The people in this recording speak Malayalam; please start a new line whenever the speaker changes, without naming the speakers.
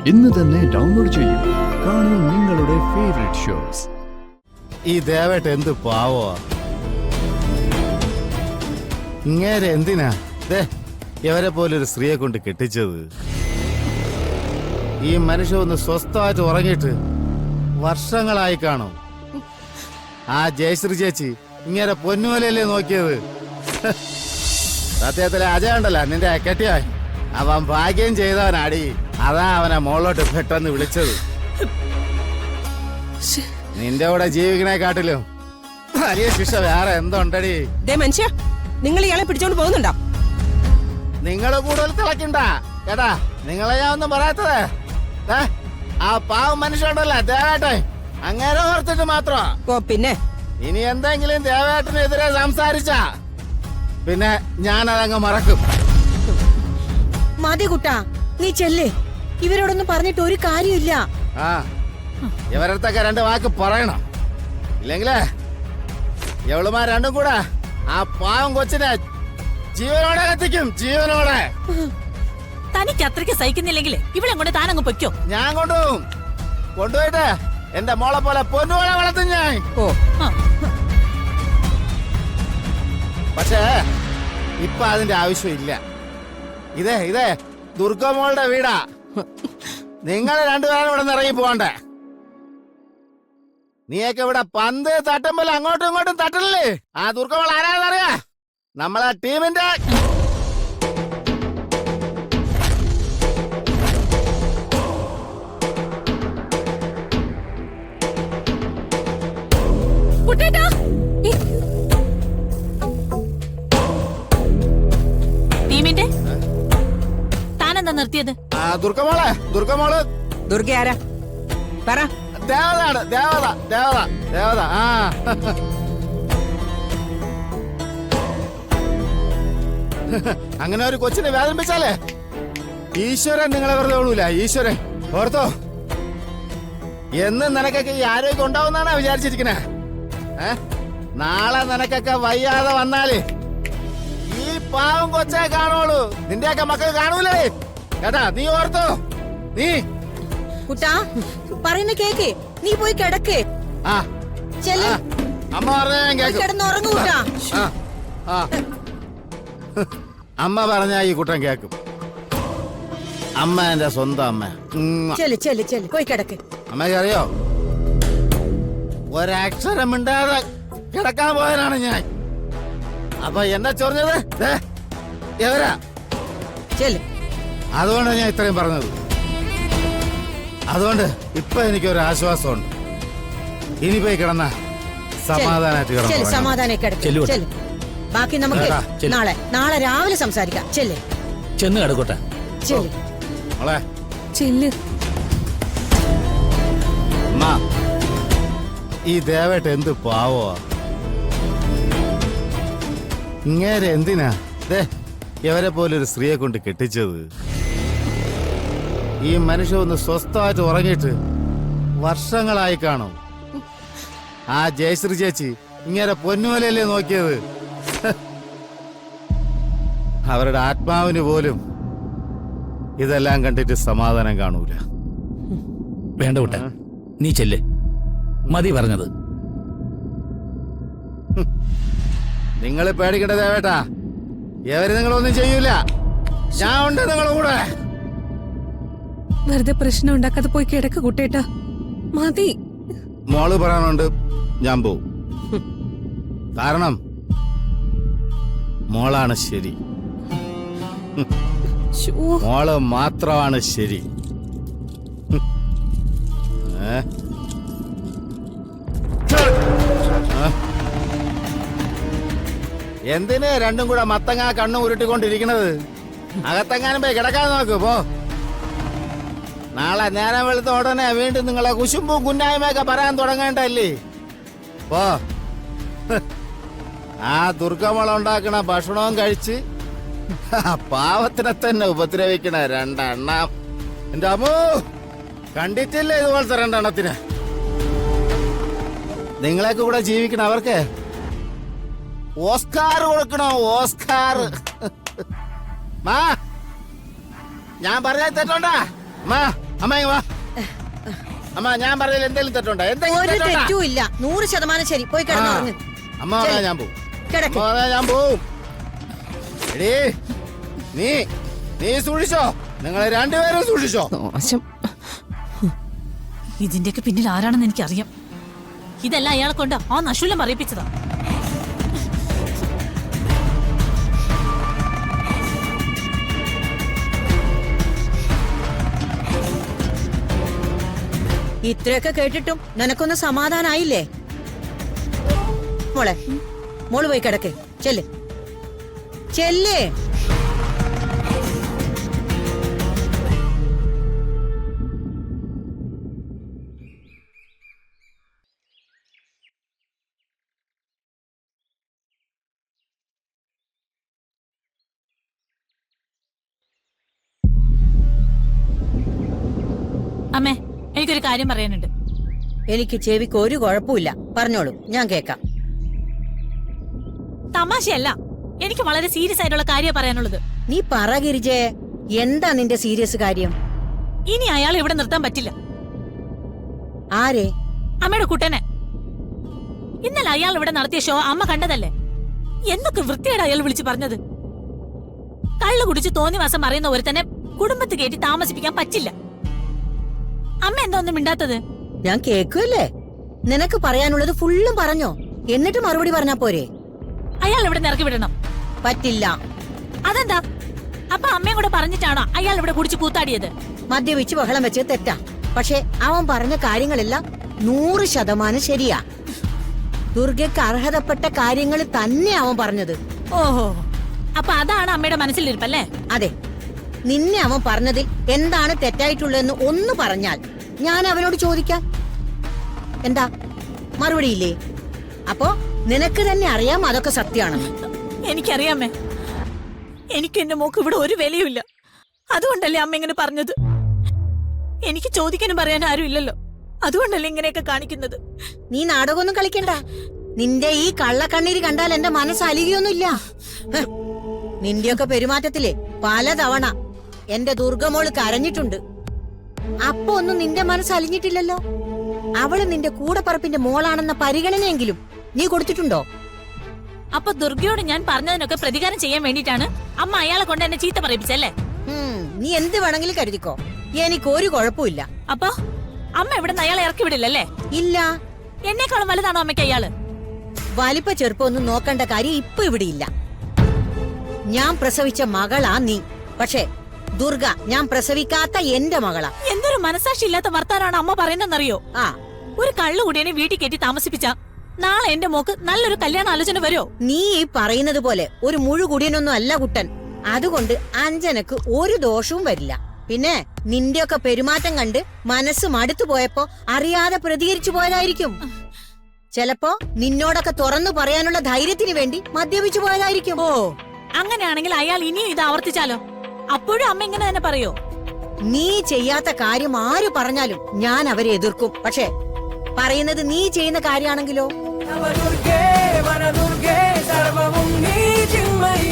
ഇന്ന് തന്നെ ഡൗൺലോഡ് ചെയ്യൂ. കാണൂ നിങ്ങളുടെ ഫേവറേറ്റ് ഷോസ്.
ഈ ദേവേട്ട എന്ത് പാവോ. ഇങ്ങേരെ എന്തിനാ ഇവരെ പോലൊരു സ്ത്രീയെ കൊണ്ട് കെട്ടിച്ചത്? ഈ മനുഷ്യ ഒന്ന് സ്വസ്ഥമായിട്ട് ഉറങ്ങിയിട്ട് വർഷങ്ങളായി കാണും. ആ ജയശ്രീ ചേച്ചി ഇങ്ങനെ പൊന്നുപോലെയല്ലേ നോക്കിയത്? സത്യത്തിലെ അജയ ഉണ്ടല്ലോ നിന്റെ കെട്ടിയായി, അവൻ ഭാഗ്യം ചെയ്തവനാടി. അതാ അവനെ മോളോട്ട് പെട്ടെന്ന് വിളിച്ചത്. നിന്റെ കൂടെ ജീവിക്കണേക്കാട്ടിലും വലിയ ശിക്ഷ വേറെ എന്തുണ്ടടി?
മനുഷ്യ, നിങ്ങൾ ഇയാളെ പിടിച്ചോണ്ട് പോകുന്നുണ്ടോ?
നിങ്ങള് കൂടുതൽ തിളക്കണ്ട കേട്ടാ. നിങ്ങളെ ഞാൻ ഒന്നും പറയാത്തത് ആ പാവം മനുഷ്യണ്ടല്ല ദേവേട്ടൻ, അങ്ങനെ ഓർത്തിട്ട് മാത്രം.
ഓ പിന്നെ
ഇനി എന്തെങ്കിലും ദേവേട്ടനെതിരെ സംസാരിച്ച പിന്നെ ഞാനതങ്ങ് മറക്കും.
മതി കുട്ടാ, നീ ചെല്ലേ. ഇവരോടൊന്നും പറഞ്ഞിട്ട് ഒരു കാര്യമില്ല.
ആ ഇവരടുത്തൊക്കെ രണ്ട് വാക്ക് പറയണം. ഇല്ലെങ്കിലേ എവളുമാർ രണ്ടും കൂടെ ആ പാവം കൊച്ചിനെ ജീവനോടെ കത്തിക്കും, ജീവനോടെ.
തനിക്ക് അത്രയ്ക്ക് സഹിക്കുന്നില്ലെങ്കിൽ ഇവിടെ കൊണ്ട് താനങ്ങ് പൊയ്ക്കോ.
ഞാൻ കൊണ്ടുപോയിട്ട് എന്റെ മോളെ പോലെ പൊന്നുപോലെ വളർത്തും ഞാൻ.
ഓ
പക്ഷേ ഇപ്പൊ അതിന്റെ ആവശ്യമില്ല. ഇതേ ദുർഗമോളുടെ വീടാ. നിങ്ങൾ രണ്ടുപേരും ഇവിടെ നിന്ന് ഇറങ്ങി പോകണ്ടേ? നീയൊക്കെ ഇവിടെ പന്ത് തട്ടുമ്പോൾ അങ്ങോട്ടും ഇങ്ങോട്ടും തട്ടല്ലേ? ആ ദുർഗമോൾ ആരാന്നറിയാ? നമ്മളെ ടീമിന്റെ
ടീമിന്റെ താനെന്താ നിർത്തിയത്?
ദുർഗമോള്
ദുർഗ ആരാ പറ.
ദേവതാണ്, ദേവത. ആ അങ്ങനെ ഒരു കൊച്ചിനെ വേദനിപ്പിച്ചാലേ ഈശ്വരൻ നിങ്ങളെ വെറുതെ വിടൂല. ഈശ്വരൻ ഓർത്തോ, എന്നും നിനക്കൊക്കെ ഈ ആരോഗ്യം ഉണ്ടാവുന്നാണ് വിചാരിച്ചിരിക്കണേ? നാളെ നിനക്കൊക്കെ വയ്യാതെ വന്നാല് ഈ പാവം കൊച്ചേ കാണുള്ളൂ, നിന്റെയൊക്കെ മക്കൾ കാണൂലേ കേട്ടാ. നീ ഓർത്തോ. നീ
കുട്ടാ പറയുന്ന കേക്കേ, നീ പോയി കിടക്കേ.
ആ
ചെല്ലേ,
അമ്മ പറഞ്ഞ ഞാൻ കേൾക്കും.
കിടന്നുറങ്ങൂ കുട്ടാ.
അമ്മ പറഞ്ഞ ഈ കുട്ടൻ കേക്കും. അമ്മ എന്റെ സ്വന്തം അമ്മ.
ചെല്ല് പോയി കിടക്കേ.
അമ്മയ്ക്ക് അറിയോ, ഒരക്ഷരം മിണ്ടാതെ കിടക്കാൻ പോയനാണ് ഞാൻ. അപ്പൊ എന്നെ ചൊറിഞ്ഞത് എവരാ?
ചെല്ല്.
അതുകൊണ്ടാണ് ഞാൻ ഇത്രയും പറഞ്ഞത്. അതുകൊണ്ട് ഇപ്പൊ എനിക്കൊരു ആശ്വാസമുണ്ട്. ഇനി പോയി കിടന്ന സമാധാനമായിട്ട്
സമാധാനം കിടക്കും. ബാക്കി നമുക്ക് നാളെ രാവിലെ സംസാരിക്കാം. ചെല്ലേ,
ചെന്ന് കിടക്കട്ടെ.
മോളെ
ചെല്ല്.
അമ്മ, ഈ ദേവേട്ട എന്ത് പാവോ. ഇങ്ങേരെ എന്തിനാ ഇവരെ പോലൊരു സ്ത്രീയെ കൊണ്ട് കെട്ടിച്ചത്? ഈ മനുഷ്യ ഒന്ന് സ്വസ്ഥമായിട്ട് ഉറങ്ങിയിട്ട് വർഷങ്ങളായി കാണും. ആ ജയശ്രീ ചേച്ചി ഇങ്ങനെ പൊന്നുപോലെയല്ലേ നോക്കിയത്? അവരുടെ ആത്മാവിന് പോലും ഇതെല്ലാം കണ്ടിട്ട് സമാധാനം കാണൂല.
വേണ്ട കുട്ട, നീ ചെല്ല്. മതി പറഞ്ഞത്.
നിങ്ങൾ പേടിക്കണ്ട ദേവേട്ടാ, എവര് നിങ്ങളൊന്നും ചെയ്യൂല. ഞാൻ ഉണ്ട് നിങ്ങളുടെ കൂടെ.
വെറുതെ പ്രശ്നം ഉണ്ടാക്കാതെ പോയി കിടക്ക് കുട്ടേട്ടാ. മതി.
മോള് പറയാനുണ്ട്, ഞാൻ പോവും. കാരണം മോളാണ് ശരി. മോള് മാത്രമാണ് ശരി. എന്തിന് രണ്ടും കൂടെ മത്തങ്ങ കണ്ണു ഉരുട്ടിക്കൊണ്ടിരിക്കണത്? അകത്തെങ്ങാനും പോയി കിടക്കാൻ നോക്ക് പോ. നാളെ നേരം വെളുത്ത ഉടനെ വീണ്ടും നിങ്ങളെ കുശുമ്പും കുന്നായ്മയൊക്കെ പറയാൻ തുടങ്ങേണ്ടല്ലേ? പോ. ആ ദുർഗമോള ഉണ്ടാക്കണ ഭക്ഷണവും കഴിച്ച് പാവത്തിനെ തന്നെ ഉപദ്രവിക്കണ രണ്ടെണ്ണം. എന്റെ അമ്മോ, കണ്ടിട്ടില്ലേ ഇതുപോലത്തെ രണ്ടെണ്ണത്തിന്? നിങ്ങളെയൊക്കെ കൂടെ ജീവിക്കണ അവർക്ക് ഓസ്കാർ കൊടുക്കണോ? ഓസ്കാർ. മാ, ഞാൻ പറഞ്ഞ തെറ്റുണ്ടാ? മാ അമ്മ ഇങ്ങ് വാ. അമ്മ ഞാൻ പറഞ്ഞതിൽ എന്തെങ്കിലും തെറ്റുണ്ടോ?
ഒരു
എന്തെങ്കിലും തെറ്റുണ്ടോ?
തെറ്റും ഇല്ല. 100% ശരി. പോയി കിടന്നുറങ്ങ്.
അമ്മ പറഞ്ഞാ ഞാൻ പോവും.
കിടക്ക്.
അമ്മ പറഞ്ഞാ ഞാൻ പോവും. എടീ, നീ സൂക്ഷിച്ചോ. നിങ്ങൾ രണ്ടുപേരും സൂക്ഷിച്ചോ.
മോശം.
ഇതിന്റെയൊക്കെ പിന്നിൽ ആരാണെന്ന് എനിക്കറിയാം. ഇതെല്ലാം അയാളെ കൊണ്ട് ആ നശൂലം പറയിപ്പിച്ചതാ.
ഇത്രയൊക്കെ കേട്ടിട്ടും നിനക്കൊന്ന് സമാധാനായില്ലേ? മോള് പോയി കിടക്ക്. ചെല്ല്.
അമ്മേ, എനിക്കൊരു കാര്യം പറയാനുണ്ട്.
എനിക്ക് ചെവിക്ക് ഒരു കുഴപ്പമില്ല. പറഞ്ഞോളൂ, ഞാൻ കേക്കാം.
തമാശയല്ല, എനിക്ക് വളരെ സീരിയസ് ആയിട്ടുള്ള കാര്യം പറയാനുള്ളത്.
നീ പറ ഗിരിജേ, എന്താ നിന്റെ സീരിയസ് കാര്യം?
ഇനി അയാൾ ഇവിടെ നിർത്താൻ പറ്റില്ല.
ആരെ?
അമ്മയുടെ കുട്ടനെ. ഇന്നലെ അയാൾ ഇവിടെ നടത്തിയ ഷോ അമ്മ കണ്ടതല്ലേ? എന്തൊക്കെ വൃത്തിയുടെ അയാൾ വിളിച്ചു പറഞ്ഞത്. കള്ളു കുടിച്ച് തോന്നിവാസം അറിയുന്ന ഒരുത്തനെ കുടുംബത്ത് കയറ്റി താമസിപ്പിക്കാൻ പറ്റില്ല. അമ്മ എന്താ ഒന്നും മിണ്ടാത്തത്?
ഞാൻ കേക്കുമല്ലേ. നിനക്ക് പറയാനുള്ളത് ഫുള്ളും പറഞ്ഞോ, എന്നിട്ട് മറുപടി പറഞ്ഞാ പോരെ?
അയാൾ ഇവിടെ ഇറക്കി വിടണം.
പറ്റില്ല.
അതെന്താ? അപ്പൊ അമ്മയും കൂടെ പറഞ്ഞിട്ടാണോ അയാൾ ഇവിടെ കുടിച്ച് കൂത്താടിയത്?
മദ്യപിച്ച് ബഹളം വെച്ച് തെറ്റാ. പക്ഷെ അവൻ പറഞ്ഞ കാര്യങ്ങളെല്ലാം 100% ശരിയാ. ദുർഗയ്ക്ക് അർഹതപ്പെട്ട കാര്യങ്ങൾ തന്നെ അവൻ പറഞ്ഞത്.
ഓഹോ, അപ്പൊ അതാണ് അമ്മയുടെ മനസ്സിലിരിപ്പല്ലേ?
അതെ. നിന്നെ അവൻ പറഞ്ഞതിൽ എന്താണ് തെറ്റായിട്ടുള്ളതെന്ന് ഒന്ന് പറഞ്ഞാൽ ഞാൻ അവനോട് ചോദിക്കാം. എന്താ മറുപടിയില്ലേ? അപ്പോ നിനക്ക് തന്നെ അറിയാം അതൊക്കെ സത്യമാണെന്ന്.
എനിക്കറിയാമേ. എനിക്ക് എന്റെ മോക്ക് ഇവിടെ ഒരു വിലയുമില്ല. അതുകൊണ്ടല്ലേ അമ്മ ഇങ്ങനെ പറഞ്ഞത്. എനിക്ക് ചോദിക്കാനും പറയാനും ആരും ഇല്ലല്ലോ. അതുകൊണ്ടല്ലേ ഇങ്ങനെയൊക്കെ കാണിക്കുന്നത്.
നീ നാടകമൊന്നും കളിക്കണ്ട. നിന്റെ ഈ കള്ളക്കണ്ണീര് കണ്ടാൽ എന്റെ മനസ്സ് അലിയൊന്നുമില്ല. നിന്റെയൊക്കെ പെരുമാറ്റത്തില് പലതവണ എന്റെ ദുർഗമോള് കരഞ്ഞിട്ടുണ്ട്. അപ്പൊ ഒന്നും നിന്റെ മനസ്സ് അലിഞ്ഞിട്ടില്ലല്ലോ. അവള് നിന്റെ കൂടപ്പറപ്പിന്റെ മോളാണെന്ന പരിഗണനയെങ്കിലും നീ കൊടുത്തിട്ടുണ്ടോ?
അപ്പൊ ദുർഗയോട് ഞാൻ പറഞ്ഞതിനൊക്കെ പ്രതികാരം ചെയ്യാൻ വേണ്ടിട്ടാണ് അമ്മ അയാളെ കൊണ്ട് എന്നെ ചീത്ത പറയിപ്പിച്ചല്ലേ?
നീ എന്ത് വേണമെങ്കിലും കരുതിക്കോ, എനിക്ക് ഒരു കുഴപ്പമില്ല.
അപ്പൊ അമ്മ ഇവിടെ നിന്ന് അയാളെ ഇറക്കി വിടില്ലല്ലേ?
ഇല്ല.
എന്നെക്കാളും വലുതാണോ അമ്മയ്ക്ക് അയാള്?
വലിപ്പ ചെറുപ്പമൊന്നും നോക്കേണ്ട കാര്യം ഇപ്പൊ ഇവിടെ ഇല്ല. ഞാൻ പ്രസവിച്ച മകളാ നീ. പക്ഷേ ദുർഗ ഞാൻ പ്രസവിക്കാത്ത എന്റെ മകളാ.
എന്തൊരു മനസാക്ഷി ഇല്ലാത്ത വർത്താനാണ് അമ്മ പറയുന്നറിയോ?
ആ,
ഒരു കള്ളുകുടിയനെ വീട്ടിൽ കയറ്റി താമസിപ്പിച്ച നാളെ എന്റെ മോക്ക് നല്ലൊരു കല്യാണ ആലോചന വരുമോ?
നീ ഈ പറയുന്നത് പോലെ ഒരു മുഴുകുടിയനൊന്നും അല്ല കുട്ടൻ. അതുകൊണ്ട് അഞ്ജനക്ക് ഒരു ദോഷവും വരില്ല. പിന്നെ നിന്റെയൊക്കെ പെരുമാറ്റം കണ്ട് മനസ്സ് മടുത്തു പോയപ്പോ അറിയാതെ പ്രതികരിച്ചു പോയതായിരിക്കും. ചിലപ്പോ നിന്നോടൊക്കെ തുറന്നു പറയാനുള്ള ധൈര്യത്തിന് വേണ്ടി മദ്യപിച്ചു പോയതായിരിക്കും.
ഓ, അങ്ങനെയാണെങ്കിൽ അയാൾ ഇനിയും ഇത് ആവർത്തിച്ചാലോ? അപ്പോഴും അമ്മ ഇങ്ങനെ തന്നെ പറയോ?
നീ ചെയ്യാത്ത കാര്യം ആര് പറഞ്ഞാലും ഞാൻ അവരെ എതിർക്കും. പക്ഷെ പറയുന്നത് നീ ചെയ്യുന്ന കാര്യമാണെങ്കിലോ?
നവദുർഗേ വനദുർഗേ സർവവും നീ ചിന്മയി